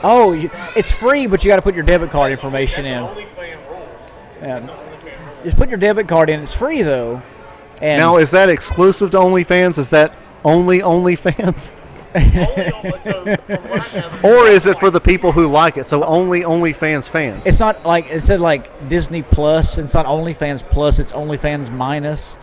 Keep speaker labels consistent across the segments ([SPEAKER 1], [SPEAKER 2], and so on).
[SPEAKER 1] Oh, it's free, but you got to put your debit card information in. Yeah. Just put your debit card in. It's free though. And
[SPEAKER 2] now, is that exclusive to OnlyFans? Is that only OnlyFans? Or is it for the people who like it? So only OnlyFans fans.
[SPEAKER 1] It's not like it said like Disney Plus. It's not OnlyFans Plus. It's OnlyFans minus.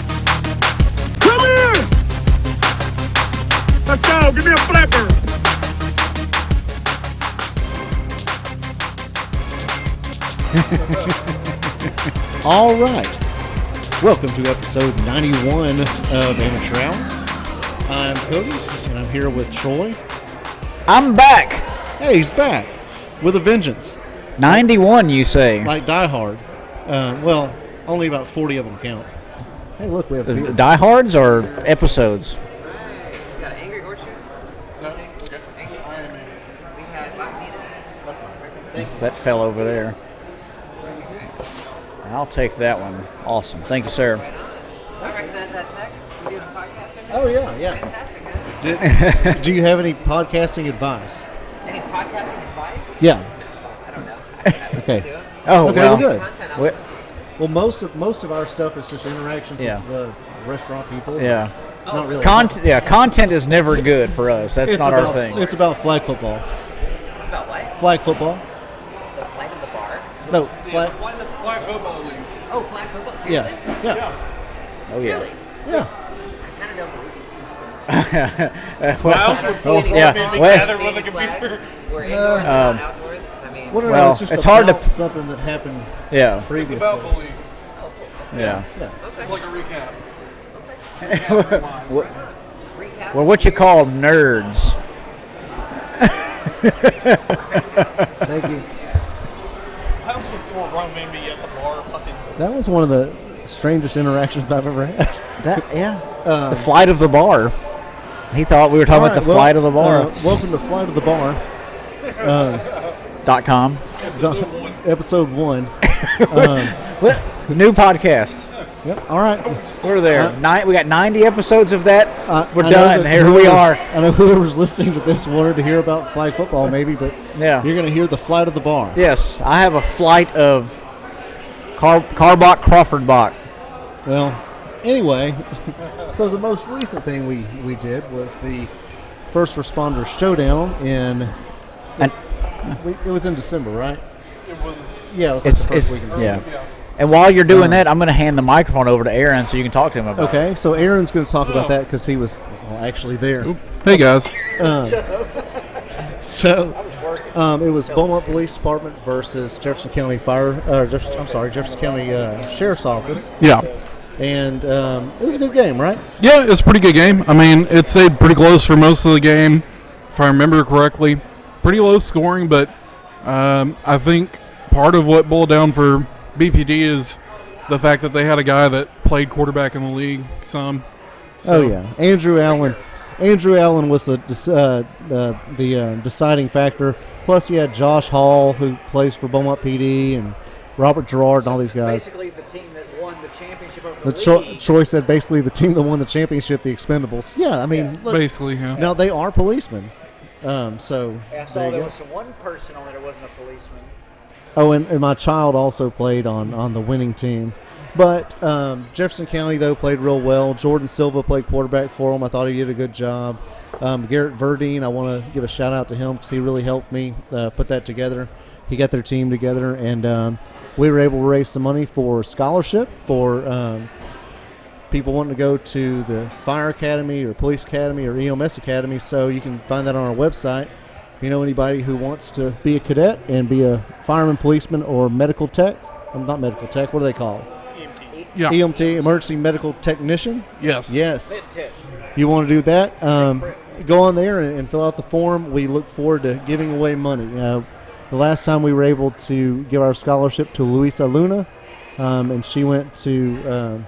[SPEAKER 3] Come here! Let's go, give me a flipper!
[SPEAKER 4] All right. Welcome to episode 91 of Amateur Hour. I'm Cody, and I'm here with Troy.
[SPEAKER 1] I'm back.
[SPEAKER 4] Hey, he's back with a vengeance.
[SPEAKER 1] 91, you say?
[SPEAKER 4] Like Die Hard. Well, only about 40 of them count. Hey, look, we have beer.
[SPEAKER 1] Diehards or episodes?
[SPEAKER 5] We got an Angry Horseshoe. Angry Iron Man. We had Bacanitas. That's fine.
[SPEAKER 1] That fell over there. I'll take that one. Awesome. Thank you, sir.
[SPEAKER 5] I recognize that tech. We doing a podcast right now?
[SPEAKER 4] Oh, yeah.
[SPEAKER 5] Fantastic, guys.
[SPEAKER 4] Do you have any podcasting advice?
[SPEAKER 5] Any podcasting advice?
[SPEAKER 4] Yeah.
[SPEAKER 5] I don't know. I listen to it.
[SPEAKER 1] Oh,
[SPEAKER 4] Okay,
[SPEAKER 1] well.
[SPEAKER 4] good.
[SPEAKER 5] Content I'll
[SPEAKER 1] Wait.
[SPEAKER 5] listen to.
[SPEAKER 4] Well, most of our stuff is just interactions
[SPEAKER 1] Yeah.
[SPEAKER 4] with restaurant people.
[SPEAKER 1] Yeah.
[SPEAKER 4] Not really.
[SPEAKER 1] Content is never good for us. That's
[SPEAKER 4] It's
[SPEAKER 1] not
[SPEAKER 4] about,
[SPEAKER 1] our thing.
[SPEAKER 4] It's about flag football.
[SPEAKER 5] It's about what?
[SPEAKER 4] Flag football.
[SPEAKER 5] The flight of the bar?
[SPEAKER 4] No, flag.
[SPEAKER 6] Flag football league.
[SPEAKER 5] Oh, flag football? Seriously?
[SPEAKER 4] Yeah.
[SPEAKER 1] Oh, yeah.
[SPEAKER 5] Really?
[SPEAKER 4] Yeah.
[SPEAKER 5] I kind of don't believe you.
[SPEAKER 1] Well,
[SPEAKER 5] I don't see any
[SPEAKER 1] yeah,
[SPEAKER 5] I don't
[SPEAKER 1] well-
[SPEAKER 5] see any flags. We're indoors, not outdoors. I mean,
[SPEAKER 4] Well, no,
[SPEAKER 1] Well,
[SPEAKER 4] it's just
[SPEAKER 1] it's
[SPEAKER 4] about
[SPEAKER 1] hard to-
[SPEAKER 4] something that happened
[SPEAKER 1] yeah.
[SPEAKER 6] It's
[SPEAKER 4] previously.
[SPEAKER 6] about the league.
[SPEAKER 1] Yeah.
[SPEAKER 6] It's like a recap.
[SPEAKER 5] recap.
[SPEAKER 1] Well, what you call nerds?
[SPEAKER 4] Thank you.
[SPEAKER 6] That was before Ron made me at the bar. Fucking.
[SPEAKER 4] That was one of the strangest interactions I've ever had.
[SPEAKER 1] The flight of the bar. He thought we were talking about the flight of the bar.
[SPEAKER 4] Welcome to Flight of the Bar.
[SPEAKER 1] .com.
[SPEAKER 4] Episode 1.
[SPEAKER 1] New podcast.
[SPEAKER 4] Yep. All right.
[SPEAKER 1] We're there. We got 90 episodes of that. We're
[SPEAKER 4] I know
[SPEAKER 1] done.
[SPEAKER 4] that
[SPEAKER 1] Here we are.
[SPEAKER 4] I know whoever's listening to this wanted to hear about flag football, maybe, but
[SPEAKER 1] Yeah.
[SPEAKER 4] you're going to hear the Flight of the Bar.
[SPEAKER 1] Yes, I have a flight of Carbach Crawfordbach.
[SPEAKER 4] Well, anyway, so the most recent thing we did was the First Responders Showdown it was in December, right?
[SPEAKER 6] It was.
[SPEAKER 4] Yeah, it was like the first week in December.
[SPEAKER 1] Yeah. And while you're doing that, I'm going to hand the microphone over to Aaron so you can talk to him about it.
[SPEAKER 4] Okay, so Aaron's going to talk about that because he was actually there.
[SPEAKER 6] Hey guys.
[SPEAKER 4] So it was Beaumont Police Department versus Jefferson County Jefferson County Sheriff's Office,
[SPEAKER 6] Yeah.
[SPEAKER 4] and it was a good game, right?
[SPEAKER 6] Yeah, it's a pretty good game. I mean, it stayed pretty close for most of the game, if I remember correctly. Pretty low scoring, but I think part of what boiled down for BPD is the fact that they had a guy that played quarterback in the league some. So,
[SPEAKER 4] Oh yeah, Andrew Allen. Andrew Allen was the deciding factor. Plus, you had Josh Hall, who plays for Beaumont PD, and Robert Gerard, and all these guys.
[SPEAKER 1] Basically, the team that won the championship of the league.
[SPEAKER 4] Troy said basically the team that won the championship, the Expendables. Yeah, I mean, look,
[SPEAKER 6] basically, yeah.
[SPEAKER 4] now they are policemen. So
[SPEAKER 1] I
[SPEAKER 4] there
[SPEAKER 1] saw
[SPEAKER 4] you
[SPEAKER 1] there
[SPEAKER 4] go.
[SPEAKER 1] was one person on there that wasn't a policeman.
[SPEAKER 4] Oh, and my child also played on the winning team. But Jefferson County, though, played real well. Jordan Silva played quarterback for him. I thought he did a good job. Garrett Verdine, I want to give a shout-out to him because he really helped me put that together. He got their team together, and we were able to raise some money for scholarship for people wanting to go to the Fire Academy or Police Academy or EMS Academy. So you can find that on our website. If you know anybody who wants to be a cadet and be a fireman, policeman, or medical tech, not medical tech, what do they call it?
[SPEAKER 6] Yeah.
[SPEAKER 4] EMT, emergency medical technician.
[SPEAKER 6] Yes.
[SPEAKER 4] Yes. You want to do that? Go on there and fill out the form. We look forward to giving away money. The last time we were able to give our scholarship to Luisa Luna, and she went to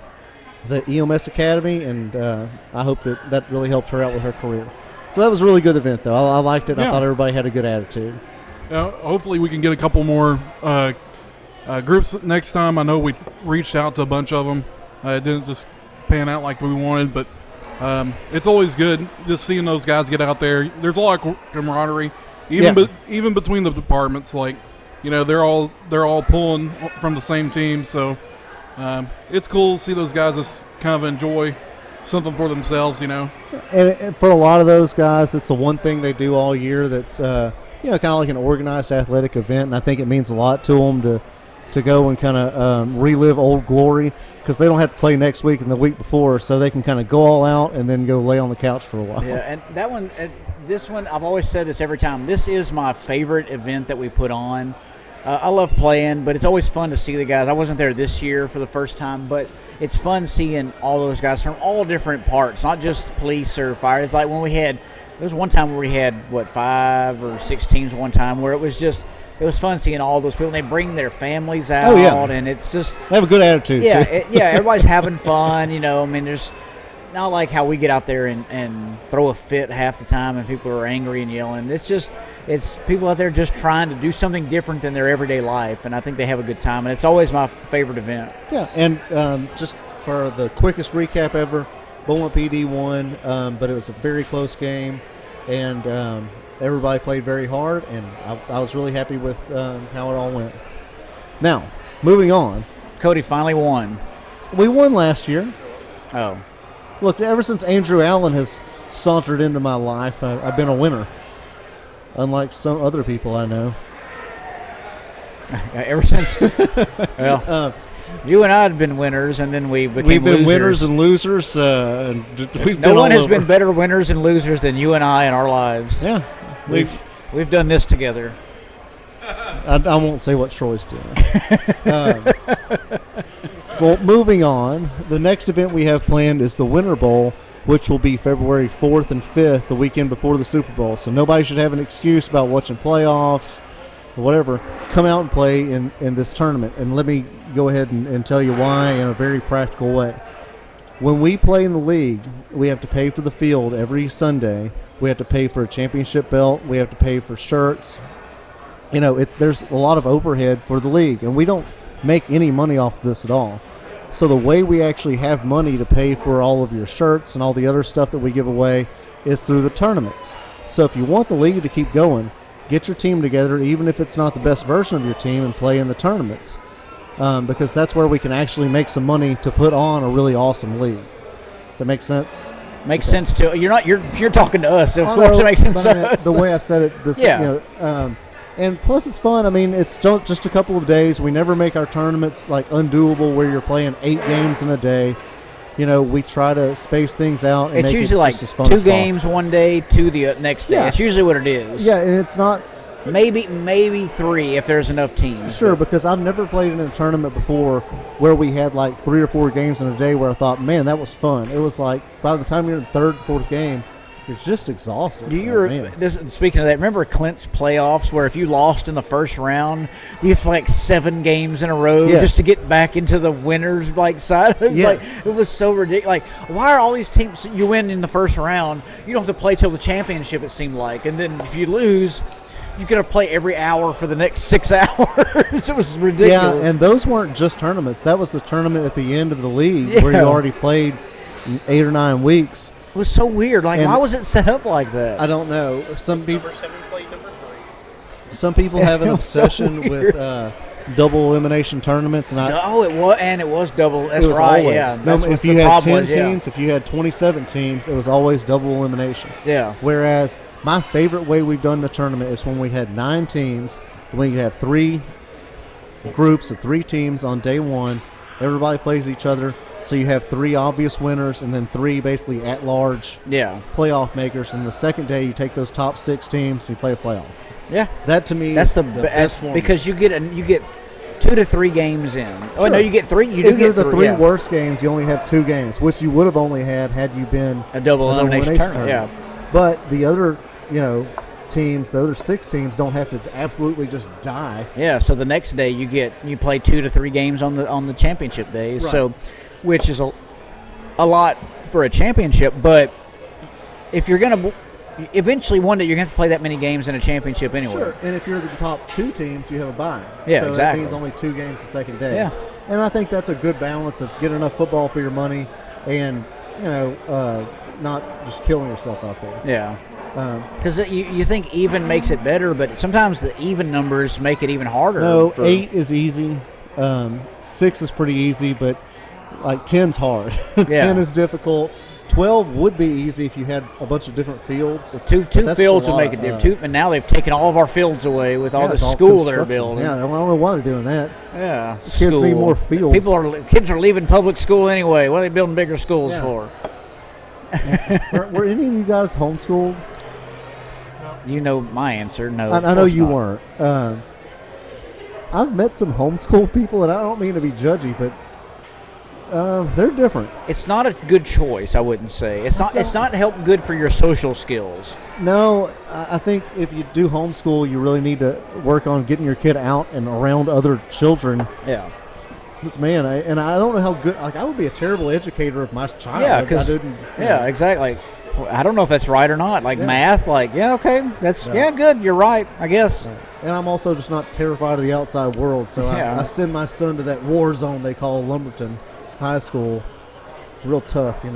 [SPEAKER 4] the EMS Academy, and I hope that really helped her out with her career. So that was a really good event, though. I liked it.
[SPEAKER 6] Yeah.
[SPEAKER 4] I thought everybody had a good attitude.
[SPEAKER 6] Hopefully we can get a couple more groups next time. I know we reached out to a bunch of them. It didn't just pan out like we wanted, but it's always good just seeing those guys get out there. There's a lot of camaraderie, even between the departments. Like, they're all pulling from the same team, so it's cool to see those guys just kind of enjoy something for themselves.
[SPEAKER 4] And for a lot of those guys, it's the one thing they do all year that's kind of like an organized athletic event, and I think it means a lot to them to go and kind of relive old glory, because they don't have to play next week and the week before, so they can kind of go all out and then go lay on the couch for a while.
[SPEAKER 1] Yeah, and that one, this one, I've always said this every time. This is my favorite event that we put on. I love playing, but it's always fun to see the guys. I wasn't there this year for the first time, but it's fun seeing all those guys from all different parts, not just police or fire. It's like when there was one time where we had, 5 or 6 teams one time, where it was fun seeing all those people. And they bring their families out, and it's just...
[SPEAKER 4] They have a good attitude, too.
[SPEAKER 1] Everybody's having fun, there's not like how we get out there and throw a fit half the time and people are angry and yelling. It's people out there just trying to do something different than their everyday life, and I think they have a good time, and it's always my favorite event.
[SPEAKER 4] Yeah, and just for the quickest recap ever, Beaumont PD won, but it was a very close game, and everybody played very hard, and I was really happy with how it all went. Now, moving on.
[SPEAKER 1] Cody finally won.
[SPEAKER 4] We won last year.
[SPEAKER 1] Oh.
[SPEAKER 4] Look, ever since Andrew Allen has sauntered into my life, I've been a winner, unlike some other people I know.
[SPEAKER 1] Ever since, well, you and I had been winners, and then we've been
[SPEAKER 4] losers.
[SPEAKER 1] winners
[SPEAKER 4] and losers.
[SPEAKER 1] No one has been better winners and losers than you and I in our lives.
[SPEAKER 4] Yeah,
[SPEAKER 1] we've done this together.
[SPEAKER 4] I won't say what Troy's doing. Well, moving on, the next event we have planned is the Winter Bowl, which will be February 4th and 5th, the weekend before the Super Bowl. So nobody should have an excuse about watching playoffs or whatever. Come out and play in this tournament. And let me go ahead and tell you why in a very practical way. When we play in the league, we have to pay for the field every Sunday. We have to pay for a championship belt. We have to pay for shirts. There's a lot of overhead for the league, and we don't make any money off of this at all. So the way we actually have money to pay for all of your shirts and all the other stuff that we give away is through the tournaments. So if you want the league to keep going, get your team together, even if it's not the best version of your team, and play in the tournaments, because that's where we can actually make some money to put on a really awesome league. Does that make sense?
[SPEAKER 1] Makes sense to you're talking to us, so of course it makes sense to us.
[SPEAKER 4] The way I said it, and plus it's fun. I mean, it's just a couple of days. We never make our tournaments like undoable where you're playing 8 games in a day. We try to space things out. And
[SPEAKER 1] it's
[SPEAKER 4] make
[SPEAKER 1] usually
[SPEAKER 4] it
[SPEAKER 1] like
[SPEAKER 4] as fun
[SPEAKER 1] 2
[SPEAKER 4] as
[SPEAKER 1] games
[SPEAKER 4] possible.
[SPEAKER 1] one day, 2 the next day.
[SPEAKER 4] Yeah.
[SPEAKER 1] That's usually what it is.
[SPEAKER 4] Yeah, and it's not...
[SPEAKER 1] Maybe 3 if there's enough teams.
[SPEAKER 4] Sure, because I've never played in a tournament before where we had like 3 or 4 games in a day where I thought, man, that was fun. It was like by the time you're in the 3rd, 4th game, it's just exhausted.
[SPEAKER 1] Speaking of that, remember Clint's playoffs where if you lost in the first round, you have to play like 7 games in a row just to get back into the winners side? It was so ridiculous. Like, why are all these teams you win in the first round? You don't have to play till the championship, it seemed like. And then if you lose, you got to play every hour for the next 6 hours. It was ridiculous.
[SPEAKER 4] Yeah, and those weren't just tournaments. That was the tournament at the end of the league where you already played 8 or 9 weeks.
[SPEAKER 1] It was so weird. Like, why was it set up like that?
[SPEAKER 4] I don't know. Some people have an
[SPEAKER 1] It was so
[SPEAKER 4] obsession with double elimination tournaments, and
[SPEAKER 1] it was double. That's
[SPEAKER 4] it was
[SPEAKER 1] right.
[SPEAKER 4] always.
[SPEAKER 1] Yeah.
[SPEAKER 4] No,
[SPEAKER 1] That's
[SPEAKER 4] if
[SPEAKER 1] what
[SPEAKER 4] you
[SPEAKER 1] the
[SPEAKER 4] had
[SPEAKER 1] problem
[SPEAKER 4] 10
[SPEAKER 1] was,
[SPEAKER 4] teams, if you had 27 teams, it was always double elimination.
[SPEAKER 1] Yeah.
[SPEAKER 4] Whereas my favorite way we've done the tournament is when we had 9 teams, when you have 3 groups of 3 teams on day 1. Everybody plays each other. So you have 3 obvious winners and then 3 basically at-large playoff makers. And the second day, you take those top 6 teams and you play a playoff.
[SPEAKER 1] Yeah,
[SPEAKER 4] that to me
[SPEAKER 1] that's
[SPEAKER 4] is the best one
[SPEAKER 1] because you get 2 to 3 games in. Sure. Oh no, you get 3.
[SPEAKER 4] If you're the 3 worst games, you only have 2 games, which you would have only had you been
[SPEAKER 1] a double elimination tournament. Yeah,
[SPEAKER 4] but the other teams, the other 6 teams, don't have to absolutely just die.
[SPEAKER 1] Yeah, so the next day you play 2 to 3 games on the championship days.
[SPEAKER 4] Right.
[SPEAKER 1] So, which is a lot for a championship, but if you're gonna eventually one day you're going to have to play that many games in a championship anyway.
[SPEAKER 4] Sure, and if you're the top 2 teams, you have a bye.
[SPEAKER 1] Yeah,
[SPEAKER 4] so
[SPEAKER 1] exactly.
[SPEAKER 4] that means only 2 games the second day.
[SPEAKER 1] Yeah.
[SPEAKER 4] And I think that's a good balance of getting enough football for your money and, not just killing yourself out there.
[SPEAKER 1] Yeah. Because you think even makes it better, but sometimes the even numbers make it even harder.
[SPEAKER 4] No, 8 is easy. 6 is pretty easy, but like 10's hard.
[SPEAKER 1] Yeah.
[SPEAKER 4] 10 is difficult. 12 would be easy if you had a bunch of different fields.
[SPEAKER 1] Two
[SPEAKER 4] that's
[SPEAKER 1] fields
[SPEAKER 4] a
[SPEAKER 1] would make
[SPEAKER 4] lot,
[SPEAKER 1] it different. And now they've taken all of our fields away with all the
[SPEAKER 4] it's
[SPEAKER 1] school they're
[SPEAKER 4] construction.
[SPEAKER 1] building.
[SPEAKER 4] Yeah, I don't know why they're doing that.
[SPEAKER 1] Yeah,
[SPEAKER 4] Kids need more fields.
[SPEAKER 1] Kids are leaving public school anyway. What are they building bigger schools
[SPEAKER 4] Yeah.
[SPEAKER 1] for?
[SPEAKER 4] Were any of you guys homeschooled?
[SPEAKER 1] You know my answer. No,
[SPEAKER 4] I
[SPEAKER 1] of
[SPEAKER 4] know
[SPEAKER 1] course
[SPEAKER 4] you
[SPEAKER 1] not.
[SPEAKER 4] weren't. I've met some homeschool people, and I don't mean to be judgy, but they're different.
[SPEAKER 1] It's not a good choice. I wouldn't say it's not. It's not help good for your social skills.
[SPEAKER 4] No, I think if you do homeschool, you really need to work on getting your kid out and around other children.
[SPEAKER 1] Yeah.
[SPEAKER 4] Because, man, I don't know how good. Like, I would be a terrible educator of my child.
[SPEAKER 1] Yeah,
[SPEAKER 4] if I didn't.
[SPEAKER 1] yeah, exactly. Like, I don't know if that's right or not. Like
[SPEAKER 4] Yeah.
[SPEAKER 1] math, like okay, that's good. You're right, I guess.
[SPEAKER 4] And I'm also just not terrified of the outside world, so
[SPEAKER 1] Yeah.
[SPEAKER 4] I send my son to that war zone they call Lumberton High School. Real tough, He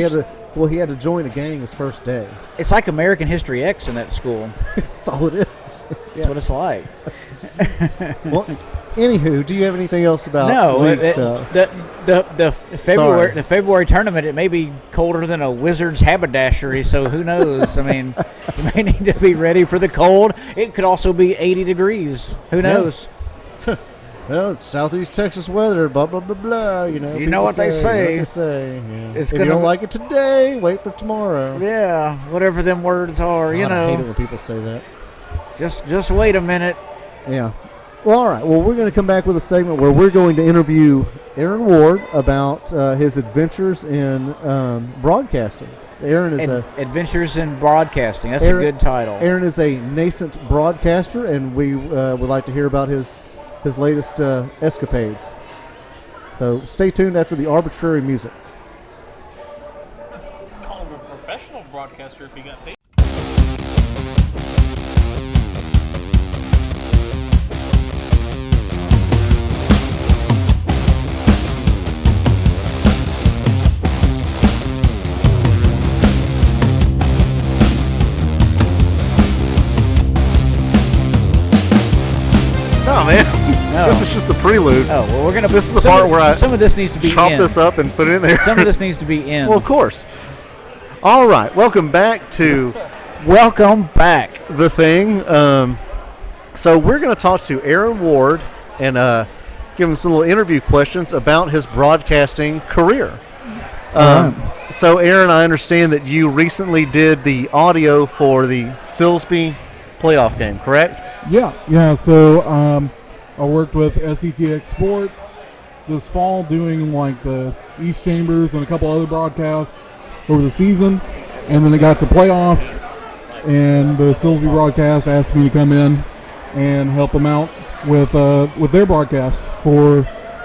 [SPEAKER 4] had to join a gang his first day.
[SPEAKER 1] It's like American History X in that school.
[SPEAKER 4] That's all it is.
[SPEAKER 1] That's what it's like.
[SPEAKER 4] Well, anywho, do you have anything else about
[SPEAKER 1] No,
[SPEAKER 4] league stuff?
[SPEAKER 1] the February tournament, it may be colder than a wizard's haberdashery, so who knows? I mean, you may need to be ready for the cold. It could also be 80 degrees. Who knows?
[SPEAKER 4] Well, it's Southeast Texas weather, blah, blah, blah, blah,
[SPEAKER 1] You
[SPEAKER 4] People
[SPEAKER 1] know what they say.
[SPEAKER 4] Yeah.
[SPEAKER 1] It's
[SPEAKER 4] if you
[SPEAKER 1] gonna
[SPEAKER 4] don't
[SPEAKER 1] be-
[SPEAKER 4] like it today, wait for tomorrow.
[SPEAKER 1] Yeah, whatever them words are,
[SPEAKER 4] God, I hate it when people say that.
[SPEAKER 1] Just wait a minute.
[SPEAKER 4] Yeah. Well, all right. Well, we're going to come back with a segment where we're going to interview Aaron Ward about his adventures in broadcasting. Aaron is
[SPEAKER 1] Adventures in Broadcasting. That's
[SPEAKER 4] Aaron-
[SPEAKER 1] a good title.
[SPEAKER 4] Aaron is a nascent broadcaster, and we would like to hear about his latest escapades. So stay tuned after the arbitrary music.
[SPEAKER 7] Call him a professional broadcaster if he got paid.
[SPEAKER 2] No, man.
[SPEAKER 1] No.
[SPEAKER 2] This is just the prelude.
[SPEAKER 1] Oh, well, we're going to...
[SPEAKER 2] This is the part where I
[SPEAKER 1] some of this needs to be
[SPEAKER 2] chop
[SPEAKER 1] in.
[SPEAKER 2] this up and put it in there.
[SPEAKER 1] Some of this needs to be in.
[SPEAKER 2] Well, of course. All right. Welcome back to
[SPEAKER 1] Welcome back.
[SPEAKER 2] The Thing. So we're going to talk to Aaron Ward and give him some little interview questions about his broadcasting career. So, Aaron, I understand that you recently did the audio for the Silsbee playoff game, correct?
[SPEAKER 6] Yeah. So I worked with SETX Sports this fall doing like the East Chambers and a couple other broadcasts over the season, and then it got to playoffs, and the Silsbee broadcast asked me to come in and help them out with their broadcast for,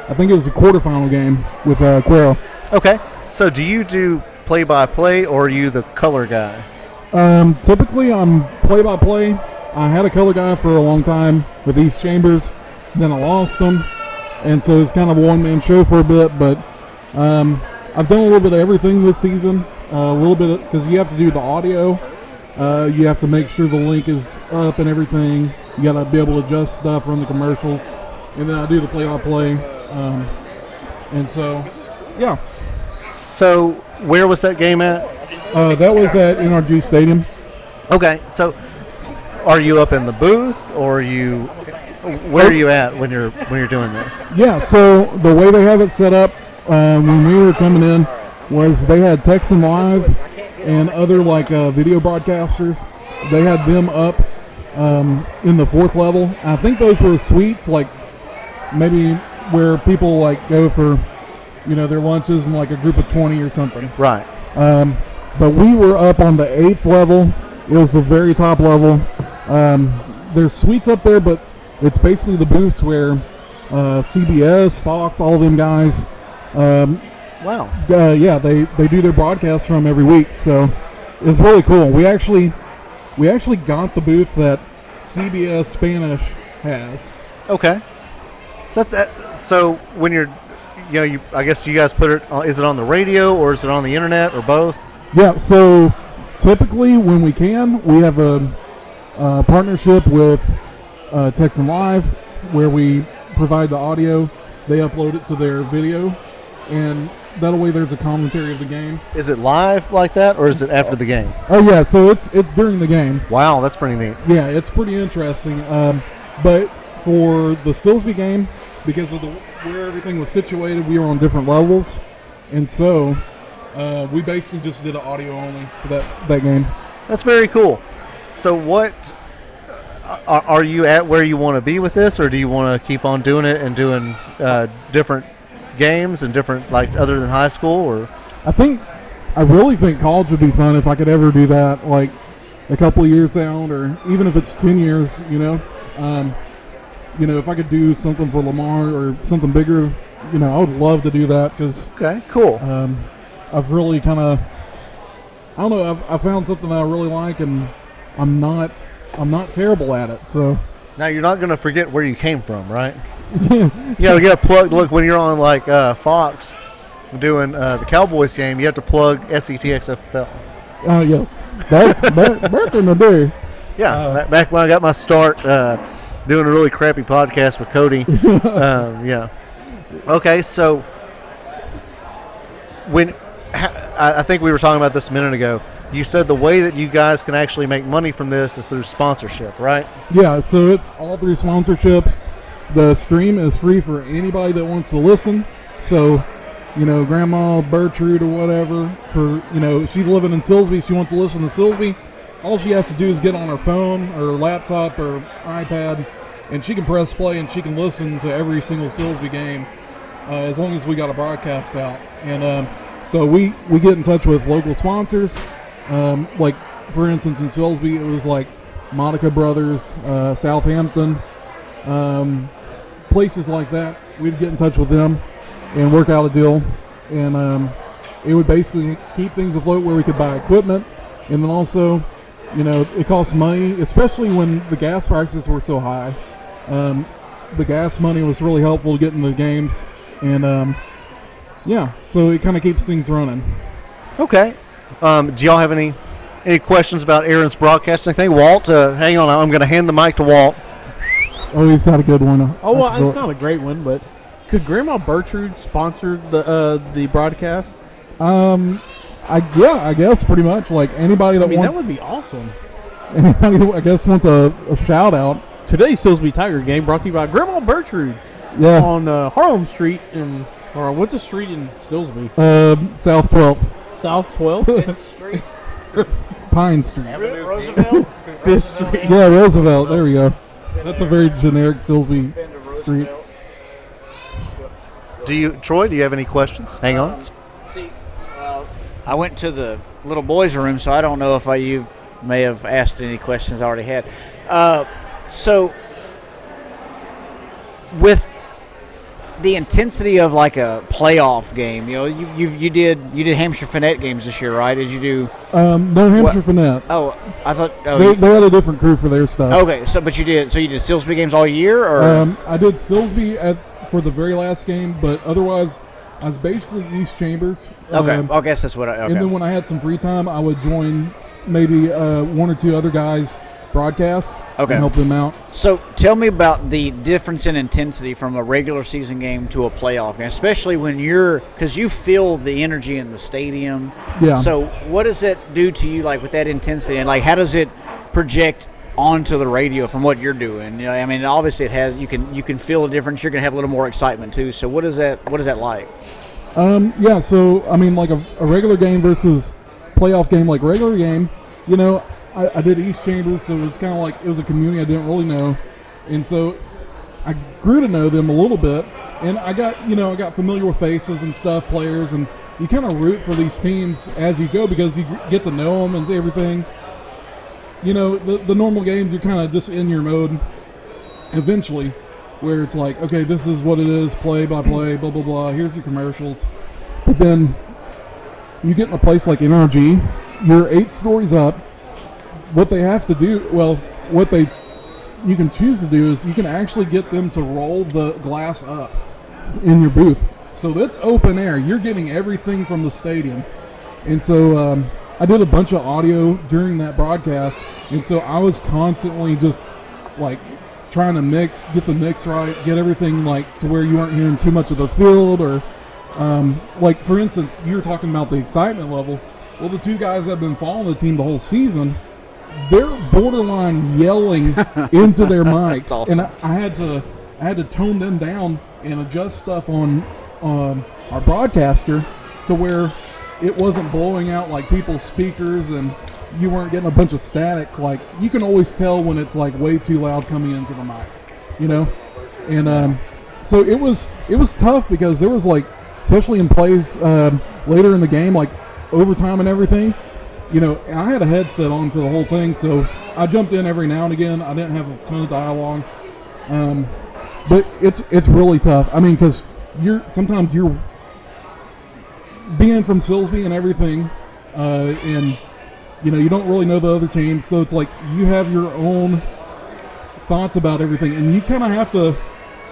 [SPEAKER 6] I think it was a quarterfinal game with Cuero.
[SPEAKER 2] Okay. So do you do play-by-play, or are you the color guy?
[SPEAKER 6] Typically, I'm play-by-play. I had a color guy for a long time with East Chambers, then I lost him, and so it's kind of a one-man show for a bit. But I've done a little bit of everything this season. A little bit because you have to do the audio. You have to make sure the link is up and everything. You got to be able to adjust stuff, run the commercials, and then I do the play-by-play. And so, yeah.
[SPEAKER 2] So where was that game at?
[SPEAKER 6] That was at NRG Stadium.
[SPEAKER 2] Okay. So are you up in the booth, or where are you at when you're doing this?
[SPEAKER 6] Yeah, so the way they have it set up when we were coming in was they had Texan Live and other like video broadcasters. They had them up in the fourth level. I think those were suites, like maybe where people like go for their lunches in like a group of 20 or something.
[SPEAKER 2] Right.
[SPEAKER 6] But we were up on the 8th level. It was the very top level. There's suites up there, but it's basically the booths where CBS, Fox, all of them guys,
[SPEAKER 2] Wow.
[SPEAKER 6] they do their broadcasts from every week. So is really cool. We actually got the booth that CBS Spanish has.
[SPEAKER 2] Okay. So when you're, I guess you guys put it. Is it on the radio or is it on the internet or both?
[SPEAKER 6] Yeah. So typically, when we can, we have a partnership with Texan Live, where we provide the audio. They upload it to their video, and that way there's a commentary of the game.
[SPEAKER 2] Is it live like that, or is it after the game?
[SPEAKER 6] Oh yeah, so it's during the game.
[SPEAKER 2] Wow, that's pretty neat.
[SPEAKER 6] Yeah, it's pretty interesting. But for the Silsbee game, because of where everything was situated, we were on different levels, and so we basically just did an audio only for that game.
[SPEAKER 2] That's very cool. So what are you at where you want to be with this, or do you want to keep on doing it and doing different games and different, like, other than high school? Or
[SPEAKER 6] I really think college would be fun if I could ever do that, like a couple of years down, or even if it's 10 years, if I could do something for Lamar or something bigger, I would love to do that, because
[SPEAKER 2] okay, cool.
[SPEAKER 6] I've really kind of, I don't know, I found something that I really like, and I'm not terrible at it. So
[SPEAKER 2] now you're not going to forget where you came from, right? You got to get a plug. Look, when you're on like Fox doing the Cowboys game, you have to plug SETXFL.
[SPEAKER 6] Yes, back in the day.
[SPEAKER 2] Yeah, back when I got my start doing a really crappy podcast with Cody. Yeah. Okay, so I think we were talking about this a minute ago. You said the way that you guys can actually make money from this is through sponsorship, right?
[SPEAKER 6] Yeah, so it's all through sponsorships. The stream is free for anybody that wants to listen. So, Grandma Bertrude or whatever, she's living in Silsbee, she wants to listen to Silsbee. All she has to do is get on her phone or laptop or iPad, and she can press play and she can listen to every single Silsbee game as long as we got a broadcast out. And so we get in touch with local sponsors. Like, for instance, in Silsbee, it was like Monica Brothers, Southampton, places like that. We'd get in touch with them and work out a deal. And it would basically keep things afloat where we could buy equipment. And then also, it costs money, especially when the gas prices were so high. The gas money was really helpful to get into the games. And, so it kind of keeps things running.
[SPEAKER 2] Okay. Do y'all have any questions about Aaron's broadcasting thing? Walt, hang on. I'm going to hand the mic to Walt.
[SPEAKER 6] Oh, he's got a good one.
[SPEAKER 7] Oh, well, it's not a great one, but could Grandma Bertrude sponsor the broadcast?
[SPEAKER 6] I guess pretty much. Like, anybody that wants.
[SPEAKER 7] That would be awesome.
[SPEAKER 6] Anybody who, I guess, wants a shout out.
[SPEAKER 7] Today's Silsbee Tiger game brought to you by Grandma Bertrude.
[SPEAKER 6] Yeah.
[SPEAKER 7] On Harlem Street or what's the street in Silsbee?
[SPEAKER 6] South 12th.
[SPEAKER 7] South 12th Street.
[SPEAKER 6] Pine Street.
[SPEAKER 1] Roosevelt?
[SPEAKER 7] Fifth Street.
[SPEAKER 6] Yeah, Roosevelt. There we go. That's a very generic Silsbee street.
[SPEAKER 2] Troy, do you have any questions? Hang on.
[SPEAKER 1] See, I went to the little boys' room, so I don't know if you may have asked any questions I already had. So, with the intensity of like a playoff game, you did Hampshire Finette games this year, right? Did you do?
[SPEAKER 6] No Hampshire Finette.
[SPEAKER 1] Oh, I thought.
[SPEAKER 6] They had a different crew for their stuff.
[SPEAKER 1] Okay, so you did Silsbee games all year, or?
[SPEAKER 6] I did Silsbee for the very last game, but otherwise, I was basically East Chambers.
[SPEAKER 1] Okay, I guess that's what I. Okay.
[SPEAKER 6] And then when I had some free time, I would join maybe one or two other guys' broadcasts and help them out.
[SPEAKER 1] So tell me about the difference in intensity from a regular season game to a playoff game, especially when because you feel the energy in the stadium.
[SPEAKER 6] Yeah.
[SPEAKER 1] So what does it do to you, like, with that intensity, and like how does it project onto the radio from what you're doing? Obviously it has. You can feel the difference. You're gonna have a little more excitement too. So what is that like?
[SPEAKER 6] Yeah. So like a regular game versus playoff game. Like regular game, I did East Chambers, so it was kind of like it was a community I didn't really know, and so I grew to know them a little bit, and I got familiar with faces and stuff, players, and you kind of root for these teams as you go because you get to know them and everything. The normal games, you're kind of just in your mode eventually, where it's like, okay, this is what it is, play by play, blah blah blah. Here's your commercials, but then you get in a place like NRG. you're 8 stories up. What they have to do, you can choose to do is you can actually get them to roll the glass up in your booth. So that's open air. You're getting everything from the stadium. And so I did a bunch of audio during that broadcast. And so I was constantly just like trying to get the mix right, get everything like to where you aren't hearing too much of the field or like for instance, you were talking about the excitement level. Well, the 2 guys that have been following the team the whole season, they're borderline yelling into their mics,
[SPEAKER 1] awesome.
[SPEAKER 6] and I had to tone them down and adjust stuff on our broadcaster to where it wasn't blowing out like people's speakers, and you weren't getting a bunch of static. Like you can always tell when it's like way too loud coming into the mic, you know. And so it was tough because there was like, especially in plays later in the game, like overtime and everything. You know, I had a headset on for the whole thing, so I jumped in every now and again. I didn't have a ton of dialogue, but it's really tough. I mean, because sometimes you're being from Silsbee and everything, and you know you don't really know the other team, so it's like you have your own thoughts about everything, and you kind of have to.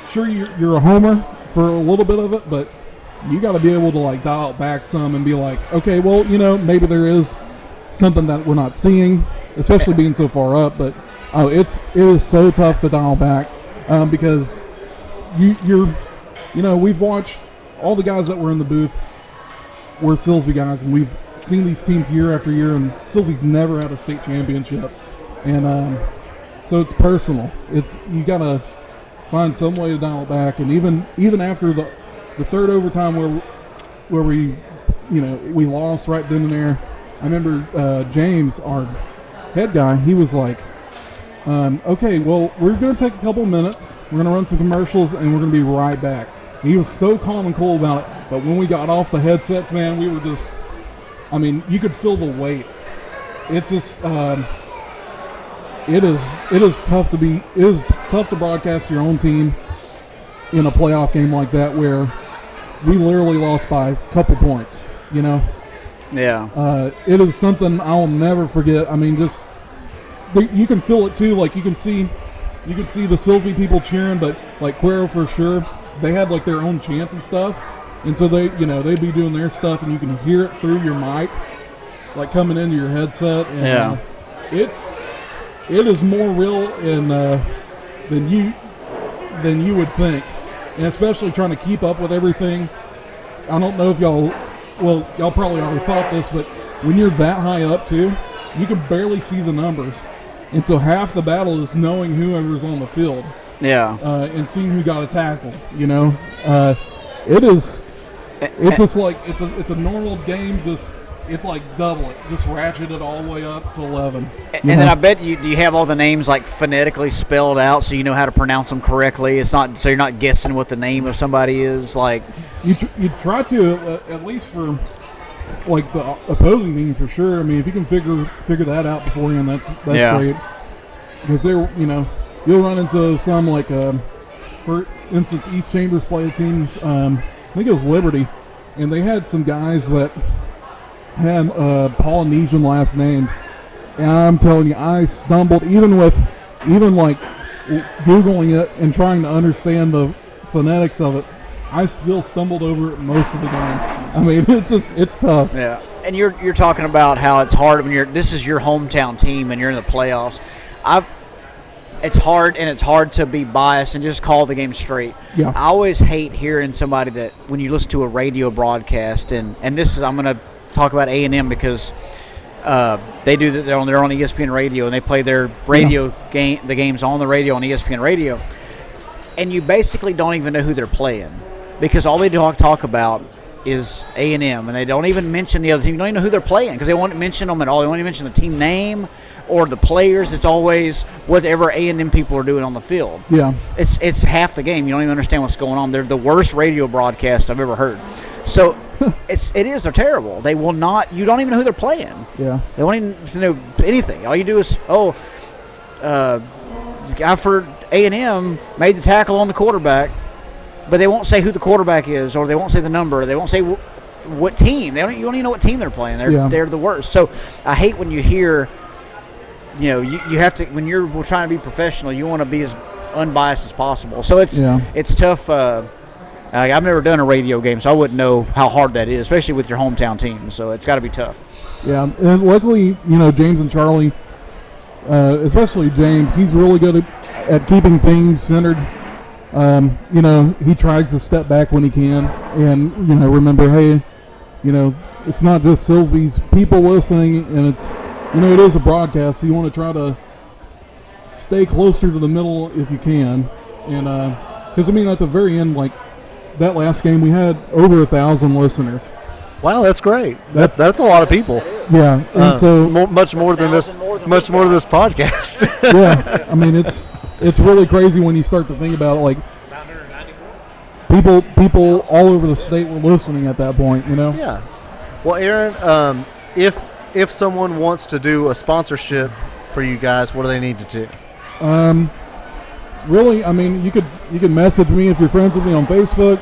[SPEAKER 6] Sure, you're a homer for a little bit of it, but you got to be able to like dial it back some and be like, okay, well, you know, maybe there is something that we're not seeing, especially being so far up. But it is so tough to dial back because we've watched all the guys that were in the booth were Silsbee guys, and we've seen these teams year after year, and Silsbee's never had a state championship, and so it's personal. You gotta find some way to dial it back, and even after the third overtime where we lost right then and there. I remember James, our head guy, he was like, okay, well, we're going to take a couple minutes. We're going to run some commercials, and we're going to be right back. He was so calm and cool about it. But when we got off the headsets, man, we were just, I mean, you could feel the weight. It's just, it is tough to broadcast your own team in a playoff game like that where we literally lost by a couple points, you know?
[SPEAKER 1] Yeah.
[SPEAKER 6] It is something I'll never forget. I mean, just you can feel it too. Like you can see the Silsbee people cheering, but like Cuero for sure, they had like their own chants and stuff, and so they'd be doing their stuff, and you can hear it through your mic, like coming into your headset. And, it is more real than you would think, and especially trying to keep up with everything. I don't know if y'all probably already thought this, but when you're that high up too, you can barely see the numbers. And so half the battle is knowing whoever's on the field.
[SPEAKER 1] Yeah.
[SPEAKER 6] And seeing who got a tackle, you know. It's just like it's a normal game, just it's like double it. Just ratchet it all the way up to 11.
[SPEAKER 1] And then I bet you have all the names like phonetically spelled out so you know how to pronounce them correctly. It's not so you're not guessing what the name of somebody is. Like
[SPEAKER 6] you try to at least for like the opposing team for sure. I mean, if you can figure that out beforehand, that's great. Because you'll run into some like for instance, East Chambers play a team. I think it was Liberty, and they had some guys that had Polynesian last names, and I'm telling you, I stumbled even like Googling it and trying to understand the phonetics of it. I still stumbled over it most of the game. I mean, it's tough.
[SPEAKER 1] Yeah, and you're talking about how it's hard when this is your hometown team and you're in the playoffs. It's hard to be biased and just call the game straight.
[SPEAKER 6] Yeah.
[SPEAKER 1] I always hate hearing somebody that when you listen to a radio broadcast and this is I'm going to talk about A&M because they do that. They're on ESPN radio and they play their radio game, the games on the radio on ESPN radio, and you basically don't even know who they're playing because all they talk about is A&M, and they don't even mention the other team. You don't even know who they're playing because they won't mention them at all. They won't even mention the team name or the players. It's always whatever A&M people are doing on the field.
[SPEAKER 6] Yeah,
[SPEAKER 1] it's half the game. You don't even understand what's going on. They're the worst radio broadcast I've ever heard. So they're terrible. They will not. You don't even know who they're playing.
[SPEAKER 6] Yeah,
[SPEAKER 1] they won't even know anything. All you do is the guy for A&M made the tackle on the quarterback, but they won't say who the quarterback is, or they won't say the number. They won't say what team. You don't even know what team they're playing. They're the worst. So I hate when you hear, you have to, when you're trying to be professional, you want to be as unbiased as possible. So it's tough. I've never done a radio game, so I wouldn't know how hard that is, especially with your hometown team. So it's got to be tough. Yeah,
[SPEAKER 6] and luckily, James and Charlie, especially James, he's really good at keeping things centered. He tries to step back when he can, and remember, hey, it's not just Silsbee's people listening, and it's it is a broadcast, so you want to try to stay closer to the middle if you can, and because at the very end, like that last game, we had over 1,000 listeners.
[SPEAKER 2] Wow, that's great. That's a lot of people.
[SPEAKER 6] Yeah, and so
[SPEAKER 2] much more than this podcast.
[SPEAKER 6] Yeah, it's really crazy when you start to think about it. Like people all over the state were listening at that point.
[SPEAKER 2] Yeah. Well, Aaron, if someone wants to do a sponsorship for you guys, what do they need to do?
[SPEAKER 6] Really, you could message me if you're friends with me on Facebook,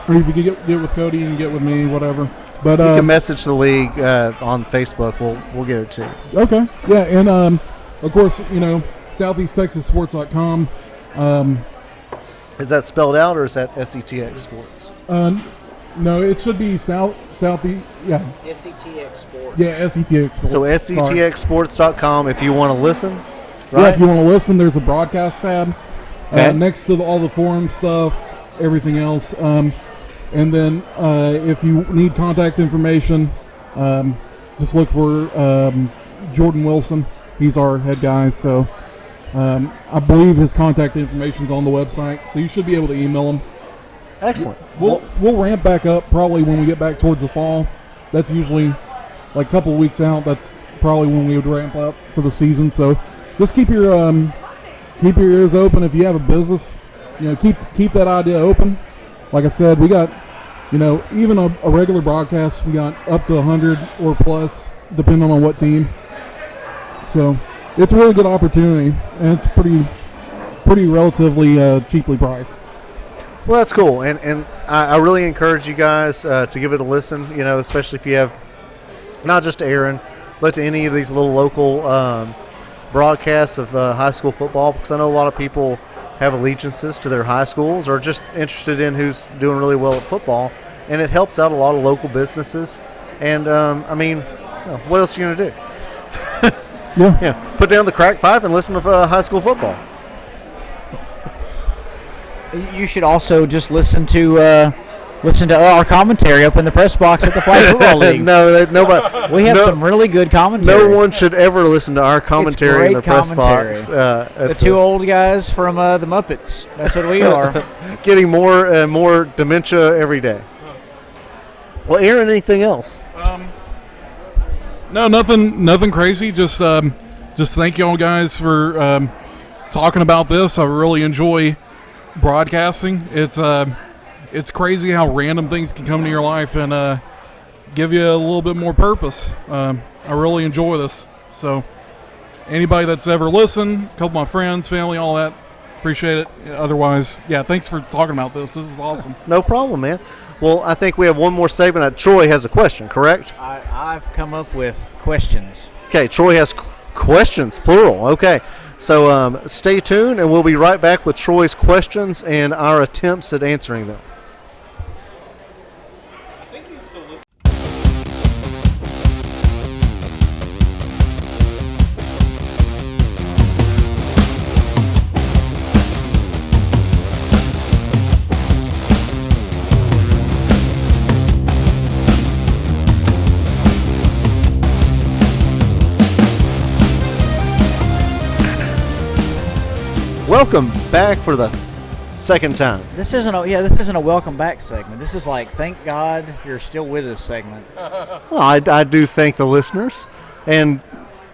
[SPEAKER 6] or if you could get with Cody and get with me, whatever. But
[SPEAKER 2] you can message the league on Facebook. We'll get it to you.
[SPEAKER 6] Okay. Yeah, and of course, SoutheastTexasSports.com.
[SPEAKER 2] Is that spelled out, or is that SETX Sports?
[SPEAKER 6] No, it should be Southeast. Yeah.
[SPEAKER 1] SETX Sports.
[SPEAKER 6] Yeah, SETX Sports.
[SPEAKER 2] So SETXSports.com if you want to listen. Right?
[SPEAKER 6] Yeah, if you want to listen, there's a broadcast tab next to all the forum stuff, everything else. And then if you need contact information, just look for Jordan Wilson. He's our head guy. So I believe his contact information is on the website. So you should be able to email him.
[SPEAKER 2] Excellent.
[SPEAKER 6] We'll ramp back up probably when we get back towards the fall. That's usually like a couple of weeks out. That's probably when we would ramp up for the season. So just keep your ears open. If you have a business, keep that idea open. Like I said, we got, even a regular broadcast, we got up to 100 or plus, depending on what team. So it's a really good opportunity, and it's pretty relatively cheaply priced.
[SPEAKER 2] Well, that's cool, and I really encourage you guys to give it a listen. Especially if you have not just Aaron, but to any of these little local broadcasts of high school football, because I know a lot of people have allegiances to their high schools or just interested in who's doing really well at football, and it helps out a lot of local businesses. And what else are you gonna do? Yeah, put down the crack pipe and listen to high school football.
[SPEAKER 1] You should also just listen to our commentary up in the press box at the Flag Football League.
[SPEAKER 2] Nobody.
[SPEAKER 1] We have some really good commentary.
[SPEAKER 2] No one should ever listen to our commentary in the press box.
[SPEAKER 1] The two old guys from the Muppets. That's what we are.
[SPEAKER 2] Getting more and more dementia every day. Well, Aaron, anything else?
[SPEAKER 6] No, nothing crazy. Just thank you all guys for talking about this. I really enjoy broadcasting. It's crazy how random things can come into your life and give you a little bit more purpose. I really enjoy this. So anybody that's ever listened, a couple of my friends, family, all that, appreciate it. Otherwise, thanks for talking about this. This is awesome.
[SPEAKER 2] No problem, man. Well, I think we have one more segment. Troy has a question, correct?
[SPEAKER 1] I've come up with questions.
[SPEAKER 2] Okay, Troy has questions, plural. Okay. So stay tuned, and we'll be right back with Troy's questions and our attempts at answering them. Welcome back for the second time.
[SPEAKER 1] This isn't a welcome back segment. This is like, thank God you're still with us segment.
[SPEAKER 2] Well, I do thank the listeners and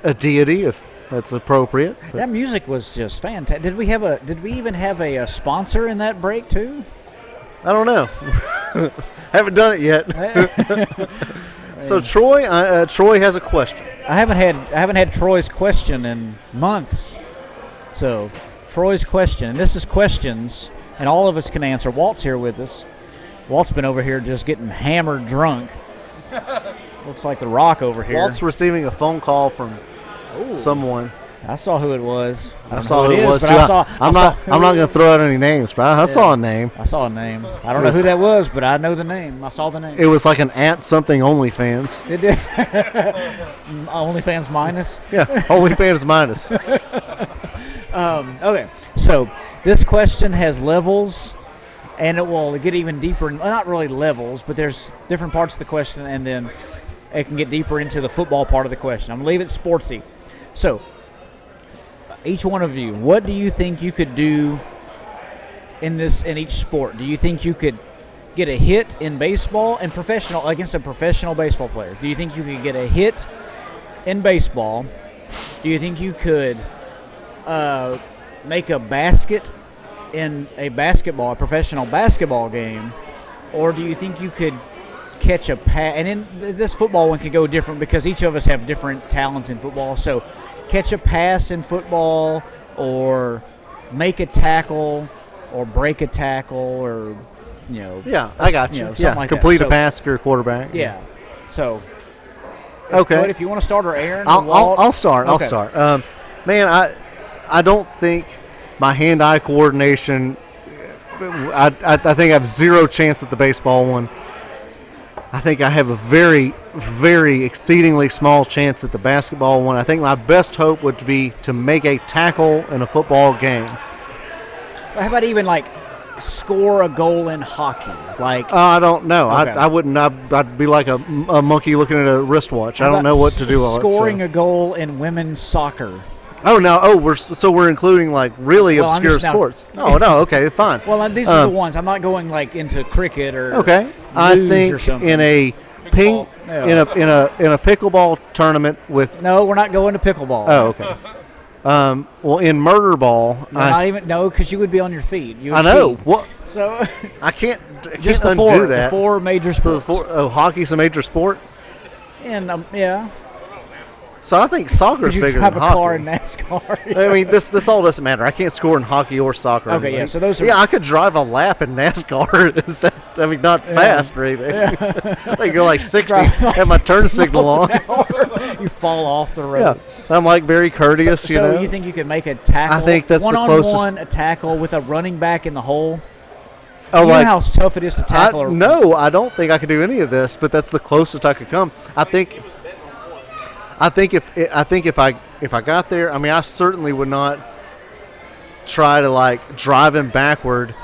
[SPEAKER 2] a deity if that's appropriate.
[SPEAKER 1] That music was just fantastic. Did we even have a sponsor in that break too?
[SPEAKER 2] I don't know. Haven't done it yet. So Troy has a question.
[SPEAKER 1] I haven't had Troy's question in months. So Troy's question, and this is questions, and all of us can answer. Walt's here with us. Walt's been over here just getting hammered drunk. Looks like the Rock over here.
[SPEAKER 2] Walt's receiving a phone call from someone.
[SPEAKER 1] I saw who it was. I don't
[SPEAKER 2] saw
[SPEAKER 1] know
[SPEAKER 2] who it was
[SPEAKER 1] but
[SPEAKER 2] too.
[SPEAKER 1] I'm
[SPEAKER 2] not going to throw out any names, but I saw a name.
[SPEAKER 1] I saw a name. I don't know who that was, but I know the name. I saw the name.
[SPEAKER 2] It was like an @something OnlyFans.
[SPEAKER 1] It did. OnlyFans minus.
[SPEAKER 2] Yeah, OnlyFans minus.
[SPEAKER 1] Okay, so this question has levels, and it will get even deeper. Not really levels, but there's different parts of the question, and then it can get deeper into the football part of the question. I'm going to leave it sportsy. So, each one of you, what do you think you could do in each sport? Do you think you could get a hit in baseball and professional against a professional baseball player? Do you think you could get a hit in baseball? Do you think you could make a basket in a professional basketball game? Or do you think you could catch a pass? And in this football one could go different because each of us have different talents in football. So catch a pass in football, or make a tackle, or break a tackle, or
[SPEAKER 2] Yeah, I got you.
[SPEAKER 1] something like
[SPEAKER 2] complete
[SPEAKER 1] that.
[SPEAKER 2] a pass if you're a quarterback.
[SPEAKER 1] Yeah. So
[SPEAKER 2] Okay.
[SPEAKER 1] But if you want to start, or Aaron, or
[SPEAKER 2] I'll
[SPEAKER 1] Walt,
[SPEAKER 2] start.
[SPEAKER 1] Okay.
[SPEAKER 2] I'll start. Man, I don't think my hand-eye coordination. I think I have zero chance at the baseball one. I think I have a very, very exceedingly small chance at the basketball one. I think my best hope would be to make a tackle in a football game.
[SPEAKER 1] How about even like score a goal in hockey? Like
[SPEAKER 2] I don't know.
[SPEAKER 1] Okay.
[SPEAKER 2] I wouldn't. I'd be like a monkey looking at a wristwatch. I
[SPEAKER 1] how
[SPEAKER 2] don't know
[SPEAKER 1] about
[SPEAKER 2] what to do. All
[SPEAKER 1] Scoring
[SPEAKER 2] that
[SPEAKER 1] a goal in women's soccer.
[SPEAKER 2] stuff. We're including like really
[SPEAKER 1] Well, I'm
[SPEAKER 2] obscure
[SPEAKER 1] just now-
[SPEAKER 2] sports. Oh no, okay, fine.
[SPEAKER 1] Well, these are the ones. I'm not going like into cricket or
[SPEAKER 2] Okay, I
[SPEAKER 1] luge or
[SPEAKER 2] think
[SPEAKER 1] something.
[SPEAKER 2] in a ping
[SPEAKER 1] Yeah.
[SPEAKER 2] in a pickleball tournament with.
[SPEAKER 1] No, we're not going to pickleball.
[SPEAKER 2] Oh, okay. Well, in murder ball,
[SPEAKER 1] Not even because you would be on your feet. You
[SPEAKER 2] I
[SPEAKER 1] would
[SPEAKER 2] know
[SPEAKER 1] cheat.
[SPEAKER 2] what
[SPEAKER 1] So
[SPEAKER 2] I can't
[SPEAKER 1] just
[SPEAKER 2] undo
[SPEAKER 1] the
[SPEAKER 2] that.
[SPEAKER 1] four major
[SPEAKER 2] So
[SPEAKER 1] sports.
[SPEAKER 2] hockey's a major sport.
[SPEAKER 1] And yeah,
[SPEAKER 2] So I think soccer's
[SPEAKER 1] could you
[SPEAKER 2] bigger
[SPEAKER 1] drive
[SPEAKER 2] than
[SPEAKER 1] a car in
[SPEAKER 2] hockey.
[SPEAKER 1] NASCAR?
[SPEAKER 2] I mean, this all doesn't matter. I can't score in hockey or soccer.
[SPEAKER 1] Okay, yeah, so those are-
[SPEAKER 2] I could drive a lap in NASCAR. Is that, I mean, not fast or anything. I can go like 60, have my turn signal on.
[SPEAKER 1] You fall off the road.
[SPEAKER 2] Yeah, I'm like very courteous.
[SPEAKER 1] So
[SPEAKER 2] you
[SPEAKER 1] you think you could make a tackle?
[SPEAKER 2] I think that's the
[SPEAKER 1] one-on-one, a tackle with a running back in the hole.
[SPEAKER 2] Oh,
[SPEAKER 1] You know
[SPEAKER 2] like
[SPEAKER 1] how tough it is to tackle.
[SPEAKER 2] no, I don't think I could do any of this. But that's the closest I could come. I think if I got there, I mean, I certainly would not try to like drive him backward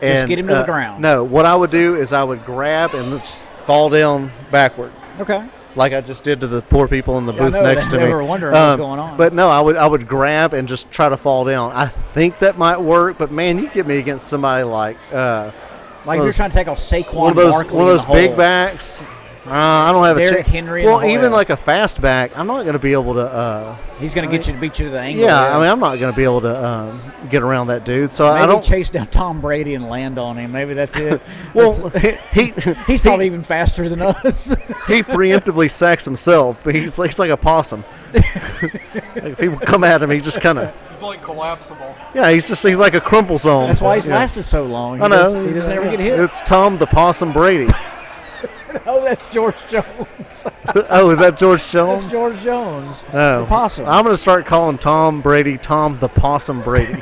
[SPEAKER 2] and
[SPEAKER 1] Just get him to the ground.
[SPEAKER 2] No, what I would do is I would grab and just fall down backward,
[SPEAKER 1] Okay.
[SPEAKER 2] like I just did to the poor people in the
[SPEAKER 1] I
[SPEAKER 2] booth
[SPEAKER 1] know,
[SPEAKER 2] next
[SPEAKER 1] they
[SPEAKER 2] to me.
[SPEAKER 1] were wondering what was going on.
[SPEAKER 2] But no, I would grab and just try to fall down. I think that might work, but man, you get me against somebody like
[SPEAKER 1] Like if you're
[SPEAKER 2] those-
[SPEAKER 1] trying to tackle Saquon
[SPEAKER 2] one of those
[SPEAKER 1] Barkley
[SPEAKER 2] one of
[SPEAKER 1] in
[SPEAKER 2] those
[SPEAKER 1] the
[SPEAKER 2] big
[SPEAKER 1] hole.
[SPEAKER 2] backs. I don't have a
[SPEAKER 1] Derrick
[SPEAKER 2] chance.
[SPEAKER 1] Henry in
[SPEAKER 2] Well,
[SPEAKER 1] the hole,
[SPEAKER 2] even
[SPEAKER 1] yeah.
[SPEAKER 2] like a fast back, I'm not going to be able to.
[SPEAKER 1] He's going to get you to beat you to the angle.
[SPEAKER 2] Yeah, I mean, I'm not going to be able to get around that dude. So
[SPEAKER 1] Maybe
[SPEAKER 2] I don't.
[SPEAKER 1] chase down Tom Brady and land on him. Maybe that's it.
[SPEAKER 2] Well,
[SPEAKER 1] He's probably even faster than us.
[SPEAKER 2] he preemptively sacks himself. He's like a possum. Like if people come at him, he just kind of.
[SPEAKER 6] It's like collapsible.
[SPEAKER 2] Yeah, he's like a crumple zone.
[SPEAKER 1] That's why he's
[SPEAKER 2] Yeah.
[SPEAKER 1] lasted so long.
[SPEAKER 2] I know.
[SPEAKER 1] He doesn't ever get hit.
[SPEAKER 2] It's Tom the Possum Brady.
[SPEAKER 1] Oh, that's George Jones.
[SPEAKER 2] Oh, is that George Jones?
[SPEAKER 1] That's George Jones.
[SPEAKER 2] Oh.
[SPEAKER 1] The possum.
[SPEAKER 2] I'm going to start calling Tom Brady Tom the Possum Brady.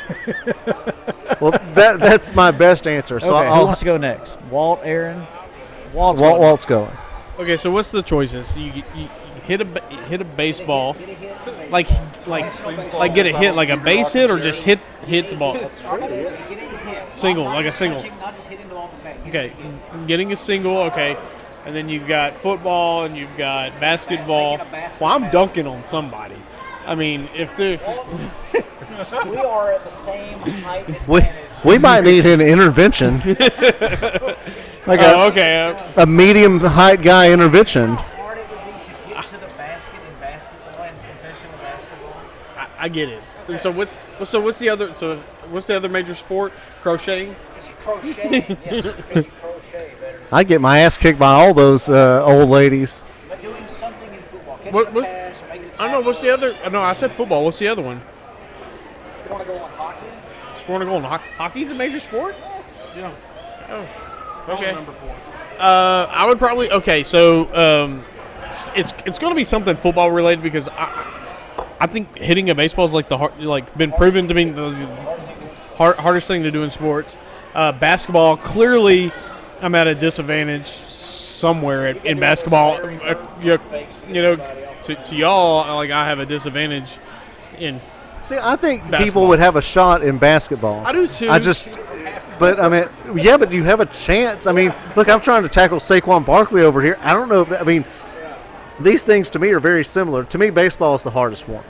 [SPEAKER 2] Well, that's my best answer. So
[SPEAKER 1] Okay, who
[SPEAKER 2] I'll,
[SPEAKER 1] wants to go next? Walt, Aaron? Walt's going.
[SPEAKER 2] Walt's going.
[SPEAKER 7] Okay, so what's the choices? You hit a baseball, like get a hit, like a base hit, or just hit the ball. Single, like a single. Okay, getting a single. Okay, and then you've got football and you've got basketball. Well, I'm dunking on somebody. I mean, if the
[SPEAKER 1] We are at the same height.
[SPEAKER 2] We might need an intervention. Like
[SPEAKER 7] okay.
[SPEAKER 2] a medium height guy intervention.
[SPEAKER 1] hard it would be to get to the basket in basketball and professional basketball.
[SPEAKER 7] I get it. And so what's the other? So what's the other major sport? Crocheting.
[SPEAKER 1] Is it crocheting? Yes, crochet better.
[SPEAKER 2] I get my ass kicked by all those old ladies.
[SPEAKER 1] But doing something in football. Catching
[SPEAKER 7] What-
[SPEAKER 1] a
[SPEAKER 7] what's-
[SPEAKER 1] pass, making a
[SPEAKER 7] I don't know. What's the
[SPEAKER 1] tackle.
[SPEAKER 7] other? No, I said football. What's the other one?
[SPEAKER 1] You want to go on hockey?
[SPEAKER 7] Scoring a goal. Hockey's a major sport. Oh. Okay. I would probably So it's going to be something football related because I think hitting a baseball is been proven to be the hardest thing to do in sports. Basketball, clearly, I'm at a disadvantage somewhere in basketball. To y'all, like I have a disadvantage in.
[SPEAKER 2] See, I think
[SPEAKER 7] Basketball.
[SPEAKER 2] people would have a shot in basketball.
[SPEAKER 7] I do too.
[SPEAKER 2] But I mean, yeah, but you have a chance. I mean, look, I'm trying to tackle Saquon Barkley over here. I don't know if I mean, these things to me are very similar. To me, baseball is the hardest one.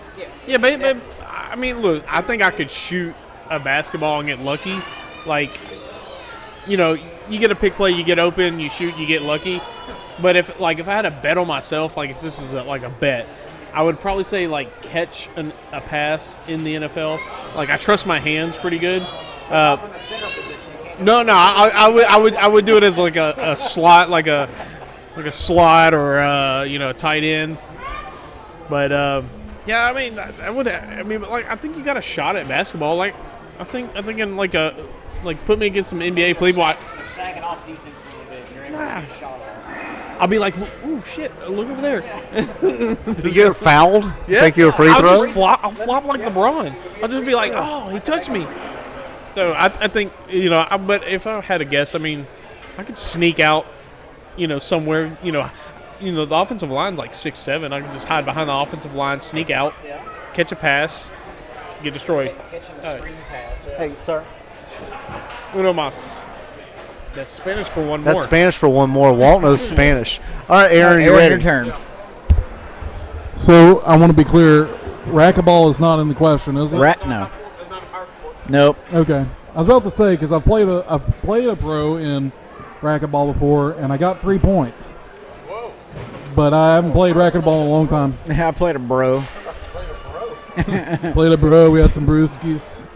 [SPEAKER 7] Yeah, but I mean, look, I think I could shoot a basketball and get lucky. Like, you get a pick play, you get open, you shoot, you get lucky. But if I had to bet on myself, like if this is a bet, I would probably say like catch a pass in the NFL. Like I trust my hands pretty good. No, I would do it as like a slot, like a slot or a tight end. But yeah, I mean, but like I think you got a shot at basketball. Like I'm thinking put me against some NBA people.
[SPEAKER 1] Sagging off defense a little bit. You're able to get a shot off.
[SPEAKER 7] I'll be like, ooh, shit, look over there.
[SPEAKER 2] You get fouled?
[SPEAKER 7] Yeah.
[SPEAKER 2] Take you a free throw?
[SPEAKER 7] I'll flop like LeBron. I'll just be like, oh, he touched me. So I think, but if I had to guess, I mean, I could sneak out, somewhere, the offensive line's like 6'7". I can just hide behind the offensive line, sneak out, catch a pass, get destroyed.
[SPEAKER 1] Catching the screen pass.
[SPEAKER 2] Hey, sir.
[SPEAKER 7] Uno más. That's Spanish for one
[SPEAKER 2] That's
[SPEAKER 7] more.
[SPEAKER 2] Spanish for one more. Walt knows Spanish. All right, Aaron, you ready?
[SPEAKER 1] Your turn.
[SPEAKER 6] So I want to be clear. Racquetball is not in the question, is it?
[SPEAKER 1] No. Nope.
[SPEAKER 6] Okay. I was about to say because I've played a pro in racquetball before, and I got 3 points. Whoa. But I haven't played racquetball in a long time.
[SPEAKER 1] I played a bro.
[SPEAKER 6] Played a bro. We had some brewskis.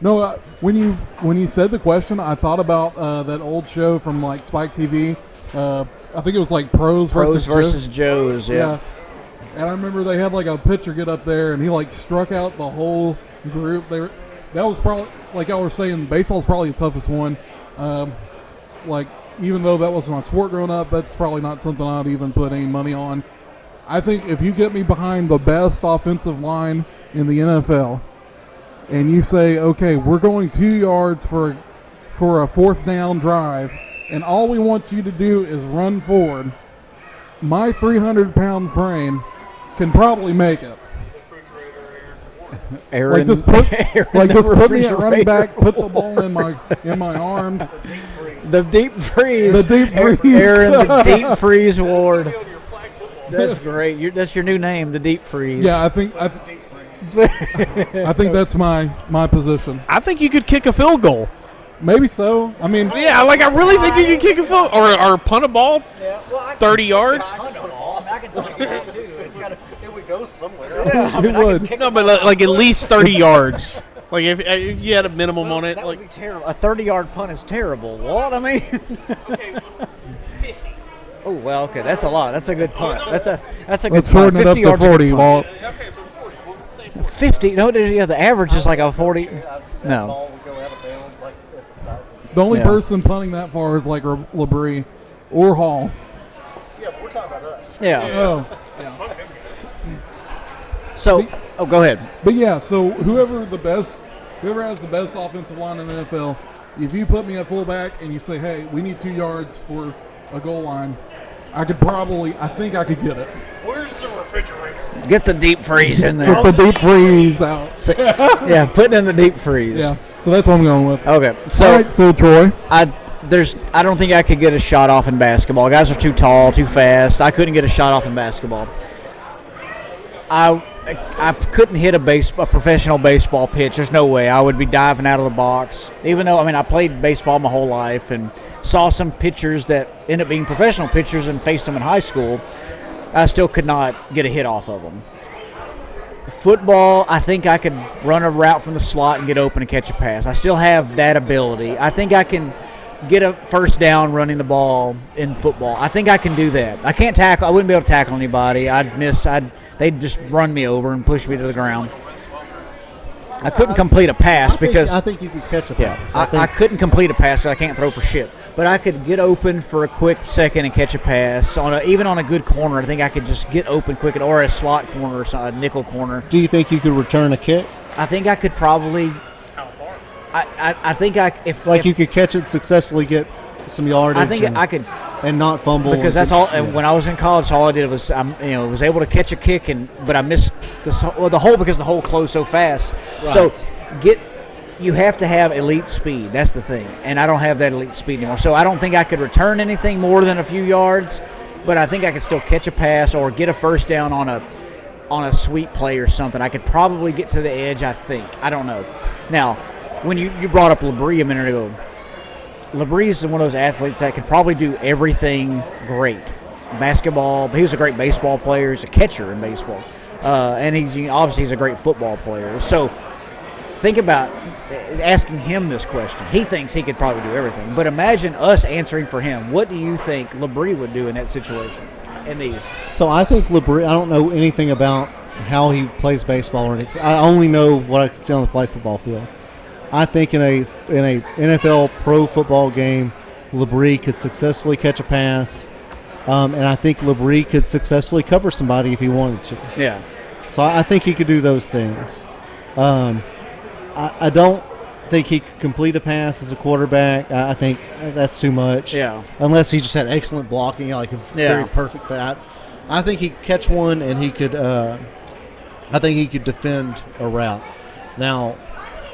[SPEAKER 6] No, when you said the question, I thought about that old show from like Spike TV. I think it was like Pros versus
[SPEAKER 1] Joes. Yeah.
[SPEAKER 6] And I remember they had like a pitcher get up there, and he like struck out the whole group. That was probably, like I was saying, baseball's probably the toughest one. Like even though that was my sport growing up, that's probably not something I'd even put any money on. I think if you get me behind the best offensive line in the NFL, and you say, okay, we're going 2 yards for a fourth down drive, and all we want you to do is run forward, my 300-pound frame can probably make it.
[SPEAKER 1] Aaron,
[SPEAKER 6] Like just put me at running back, put the ball in my arms.
[SPEAKER 1] The deep freeze.
[SPEAKER 6] The deep freeze.
[SPEAKER 1] Aaron, the deep freeze ward. That's great. That's your new name, the deep freeze.
[SPEAKER 6] Yeah, I think that's my position.
[SPEAKER 7] I think you could kick a field goal.
[SPEAKER 6] Maybe so. I mean,
[SPEAKER 7] Yeah, like I really think you can kick a field or punt a ball 30 yards.
[SPEAKER 2] It would go somewhere.
[SPEAKER 6] it would.
[SPEAKER 7] No, but like at least 30 yards. Like if you had a minimum on it,
[SPEAKER 1] That
[SPEAKER 7] like
[SPEAKER 1] would be terrible. A 30-yard punt is terrible. What? I mean. Oh well, okay, that's a lot. That's a good punt. That's a good.
[SPEAKER 6] Let's
[SPEAKER 1] punt.
[SPEAKER 6] shorten it up
[SPEAKER 1] 50
[SPEAKER 6] to
[SPEAKER 1] yards is a
[SPEAKER 6] 40,
[SPEAKER 1] good
[SPEAKER 6] Walt.
[SPEAKER 1] punt. 50. No, the average is like a 40. No.
[SPEAKER 6] The only
[SPEAKER 1] Yeah.
[SPEAKER 6] person punting that far is like Labrie or Hall.
[SPEAKER 2] Yeah, but we're talking about us.
[SPEAKER 1] Yeah.
[SPEAKER 6] Oh.
[SPEAKER 1] So, go ahead.
[SPEAKER 6] But yeah, so whoever has the best offensive line in the NFL, if you put me at fullback and you say, hey, we need 2 yards for a goal line, I think I could get it.
[SPEAKER 3] Where's the refrigerator?
[SPEAKER 1] Get the deep freeze in there.
[SPEAKER 6] Get the deep freeze out.
[SPEAKER 1] So, yeah, put it in the deep freeze.
[SPEAKER 6] Yeah, so that's what I'm going with.
[SPEAKER 1] Okay. So,
[SPEAKER 6] All right, so Troy.
[SPEAKER 1] I don't think I could get a shot off in basketball. Guys are too tall, too fast. I couldn't get a shot off in basketball. I couldn't hit a professional baseball pitch. There's no way. I would be diving out of the box. Even though, I played baseball my whole life and saw some pitchers that ended up being professional pitchers and faced them in high school, I still could not get a hit off of them. Football, I think I could run a route from the slot and get open and catch a pass. I still have that ability. I think I can get a first down running the ball in football. I think I can do that. I can't tackle. I wouldn't be able to tackle anybody. I'd miss. They'd just run me over and push me to the ground. I couldn't complete a pass because
[SPEAKER 4] I think you could catch a pass.
[SPEAKER 1] I couldn't complete a pass, so I can't throw for shit. But I could get open for a quick second and catch a pass. Even on a good corner, I think I could just get open quick, or a slot corner or a nickel corner.
[SPEAKER 4] Do you think you could return a kick?
[SPEAKER 1] I think I could probably. I think if
[SPEAKER 4] you could catch it successfully, get some yardage.
[SPEAKER 1] I think I could.
[SPEAKER 4] And not fumble,
[SPEAKER 1] because that's all. And when I was in college, all I did was was able to catch a kick, but I missed the hole because the hole closed so fast. Right. So you have to have elite speed. That's the thing, and I don't have that elite speed anymore. So I don't think I could return anything more than a few yards, but I think I could still catch a pass or get a first down on a sweep play or something. I could probably get to the edge. I think. I don't know. Now, when you brought up Labrie a minute ago. Labrie is one of those athletes that can probably do everything great. Basketball, he was a great baseball player. He's a catcher in baseball. And he's a great football player. So think about asking him this question. He thinks he could probably do everything. But imagine us answering for him. What do you think Labrie would do in that situation, in these?
[SPEAKER 4] So I think Labrie, I don't know anything about how he plays baseball or anything. I only know what I can see on the flag football field. I think in a NFL pro football game, Labrie could successfully catch a pass, and I think Labrie could successfully cover somebody if he wanted to.
[SPEAKER 1] Yeah.
[SPEAKER 4] So I think he could do those things. I don't think he could complete a pass as a quarterback. I think that's too much.
[SPEAKER 1] Yeah.
[SPEAKER 4] Unless he just had excellent blocking, like a very perfect bat. I think he could catch one, and he could. I think he could defend a route. Now.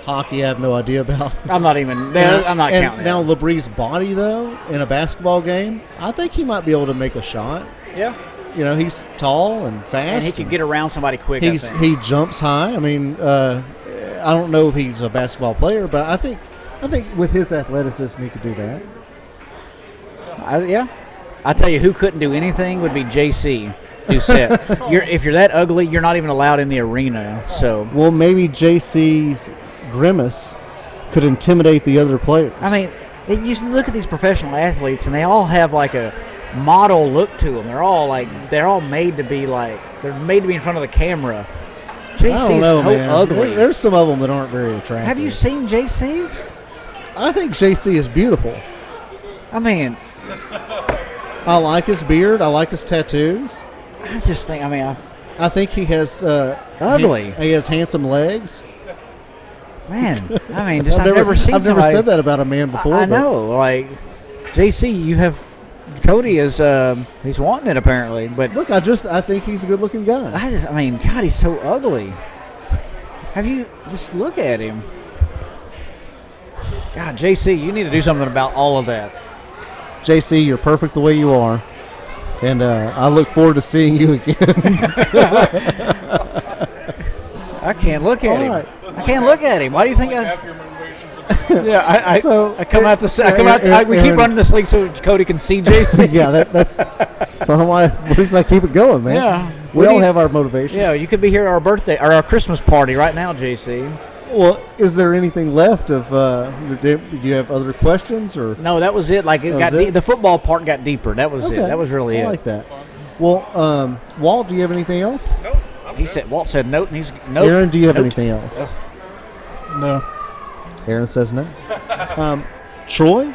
[SPEAKER 4] Hockey, I have no idea about.
[SPEAKER 1] I'm not counting.
[SPEAKER 4] Now, Labrie's body, though, in a basketball game, I think he might be able to make a shot.
[SPEAKER 1] Yeah.
[SPEAKER 4] He's tall and fast.
[SPEAKER 1] And he could get around somebody quick,
[SPEAKER 4] He jumps high. I mean, I don't know if he's a basketball player, but I think with his athleticism, he could do that.
[SPEAKER 1] Yeah. I tell you, who couldn't do anything would be JC. If you're that ugly, you're not even allowed in the arena. So.
[SPEAKER 4] Well, maybe JC's grimace could intimidate the other players.
[SPEAKER 1] I mean, you look at these professional athletes, and they all have like a model look to them. They're all made to be they're made to be in front of the camera. JC's ugly.
[SPEAKER 4] There's some of them that aren't very attractive.
[SPEAKER 1] Have you seen JC?
[SPEAKER 4] I think JC is beautiful.
[SPEAKER 1] I mean,
[SPEAKER 4] I like his beard. I like his tattoos.
[SPEAKER 1] I just think.
[SPEAKER 4] I think he has
[SPEAKER 1] ugly.
[SPEAKER 4] He has handsome legs.
[SPEAKER 1] Man, I've never
[SPEAKER 4] said that about a man before.
[SPEAKER 1] I know, JC, you have Cody is he's wanting it apparently, but
[SPEAKER 4] look, I think he's a good-looking guy.
[SPEAKER 1] God, he's so ugly. Have you just look at him? God, JC, you need to do something about all of that.
[SPEAKER 4] JC, you're perfect the way you are, and I look forward to seeing you again.
[SPEAKER 1] I can't look at him.
[SPEAKER 4] Right.
[SPEAKER 1] I can't look at him. Why do you think I come out to say we keep running this league so Cody can see JC.
[SPEAKER 4] Yeah, that's some of my reason I keep it going, man.
[SPEAKER 1] Yeah,
[SPEAKER 4] we all have our motivation.
[SPEAKER 1] Yeah, you could be here at our birthday or our Christmas party right now, JC.
[SPEAKER 4] Well, is there anything left of? Do you have other questions or?
[SPEAKER 1] No, that was it. The football part got deeper. That was it. That was really it.
[SPEAKER 4] I like that. Well, Walt, do you have anything else?
[SPEAKER 3] Nope.
[SPEAKER 1] Walt said nope, and he's nope.
[SPEAKER 4] Aaron, do you have anything else?
[SPEAKER 6] No.
[SPEAKER 4] Aaron says no. Troy,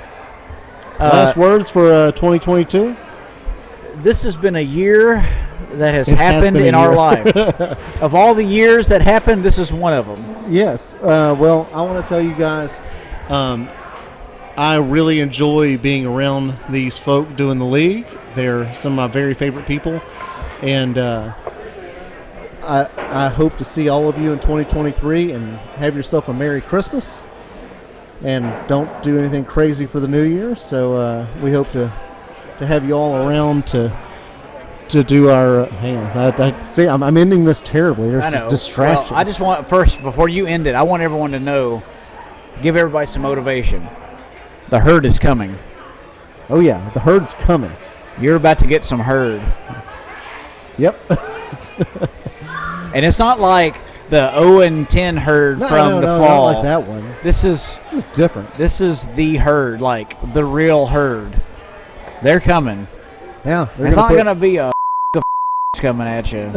[SPEAKER 4] last words for 2022.
[SPEAKER 1] This has been a year that has happened in our life. Of all the years that happened, this is one of them.
[SPEAKER 4] Yes. Well, I want to tell you guys, I really enjoy being around these folk doing the league. They're some of my very favorite people, and I hope to see all of you in 2023 and have yourself a Merry Christmas. And don't do anything crazy for the New Year. So we hope to have you all around to do our. Hang on, see, I'm ending this terribly. There's distractions.
[SPEAKER 1] Well, I just want first before you end it, I want everyone to know, give everybody some motivation. The herd is coming.
[SPEAKER 4] Oh yeah, the herd's coming.
[SPEAKER 1] You're about to get some herd.
[SPEAKER 4] Yep.
[SPEAKER 1] And it's not like the 0-10 herd from the fall.
[SPEAKER 4] Not like that one.
[SPEAKER 1] This is
[SPEAKER 4] different.
[SPEAKER 1] This is the herd, like the real herd. They're coming.
[SPEAKER 4] Yeah.
[SPEAKER 1] It's not going to be a coming at you.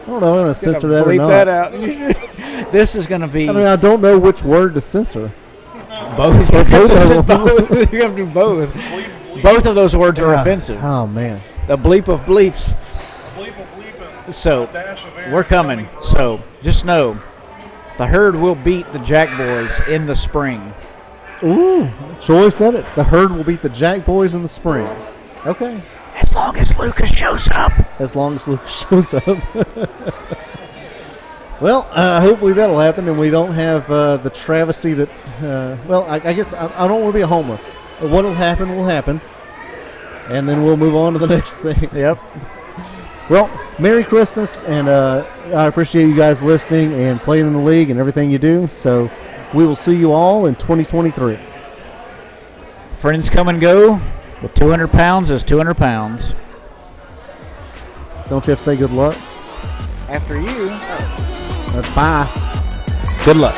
[SPEAKER 4] don't know. I'm going to censor that or
[SPEAKER 1] Bleep
[SPEAKER 4] not.
[SPEAKER 1] that out. This is going to be
[SPEAKER 4] I mean, I don't know which word to censor.
[SPEAKER 1] both.
[SPEAKER 4] Both of them.
[SPEAKER 1] Both. You have to do both. Both of those words are offensive.
[SPEAKER 4] Oh, man.
[SPEAKER 1] The bleep of bleeps.
[SPEAKER 3] Bleep of bleeping.
[SPEAKER 1] So
[SPEAKER 3] Dash of air
[SPEAKER 1] we're coming. So just know the herd will beat the Jack Boys in the spring.
[SPEAKER 4] Ooh, Troy said it. The herd will beat the Jack Boys in the spring. Okay.
[SPEAKER 1] As long as Lucas shows up.
[SPEAKER 4] As long as Lucas shows up. Well, hopefully that'll happen, and we don't have the travesty that. I guess I don't want to be a homer. What'll happen will happen, and then we'll move on to the next thing.
[SPEAKER 1] Yep.
[SPEAKER 4] Well, Merry Christmas, and I appreciate you guys listening and playing in the league and everything you do. So we will see you all in 2023.
[SPEAKER 1] Friends come and go, but 200 pounds is 200 pounds.
[SPEAKER 4] Don't you have to say good luck?
[SPEAKER 1] After you.
[SPEAKER 4] Bye.
[SPEAKER 1] Good luck.